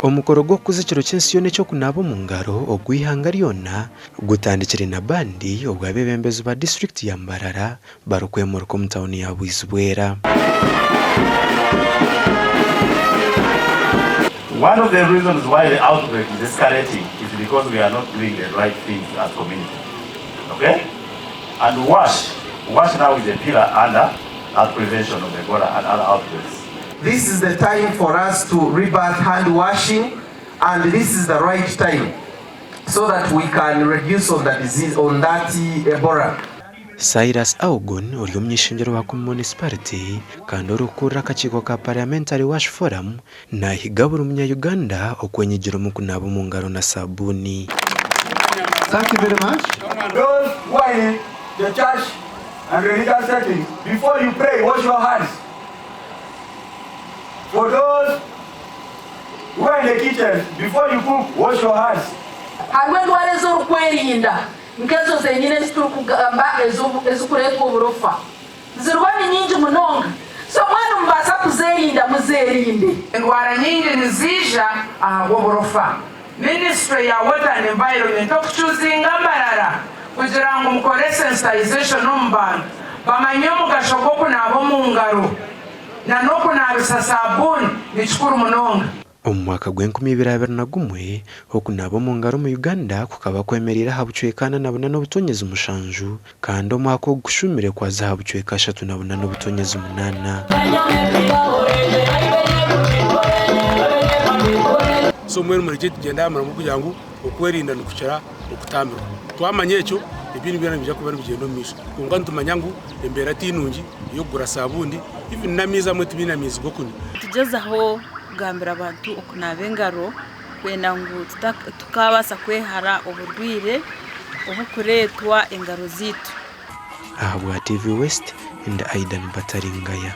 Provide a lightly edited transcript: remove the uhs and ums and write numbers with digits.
Omukoro gwo kuzikiro ky'ensiyone ky'okunaaba omungaro ogw'ihanga lyona gutandikire na bandi obw'abebembezi ba district ya MBARARA barukwemurka omu tawuni ya Bwizibwera. One of the reasons why the outbreak is escalating is because we are not doing the right things as community. Okay? And WASH now is a pillar under prevention of Ebola and other outbreaks. This is the time for us to rebirth hand washing, and this is the right time so that we can reduce on the disease, on that Ebola. Cyrus Augun uri omwishingiro wa municipality kandi orukurra akakiiko ka parliamentary wash forum nahiga buri munya-Uganda okwenyigira omu kunaaba omungaro na sabuni. Thank you very much. Those who are in the church and religious settings, before you pray, wash your hands. For those who are in the kitchen, before you cook, wash your hands. Ndwara okwerinda nkezo zenyine zitukugamba ezikuletwa oburofa zirwani nyingi munonga so mwana mubasa kuzerinda muzerinde endwara nyingi nizija oburofa. Ministry ya Water and Environment okuchuzinga MBARARA kugira ngo mukore sensitization omu bantu bamanye omugasho gw'okunaaba omungaro na n'okunaabisa sabuni ni kikuru munonga. Omu mwaka gw'2021 okunaaba omungaro mu Uganda kukaba kwemerera aha bucweka 47 kandi omwaka ogushumire kwaza aha bucweka 38. So mwene muri tugenda amara mu kugira ngo okwerinda nikucara okutambira twamanye ekyo ibintu byana bija kuba bigendo misho kunga ntumanya ngo embera tinungi yo gura sabundi even namiza mwe tibina mizi gokuni tugezaho kugambira abantu okunaaba engaro kwenda ngu tukabasa kwehara oburwire obukuretwa engaro zitu. Aha bwa TV West and Aidan Bataringaya.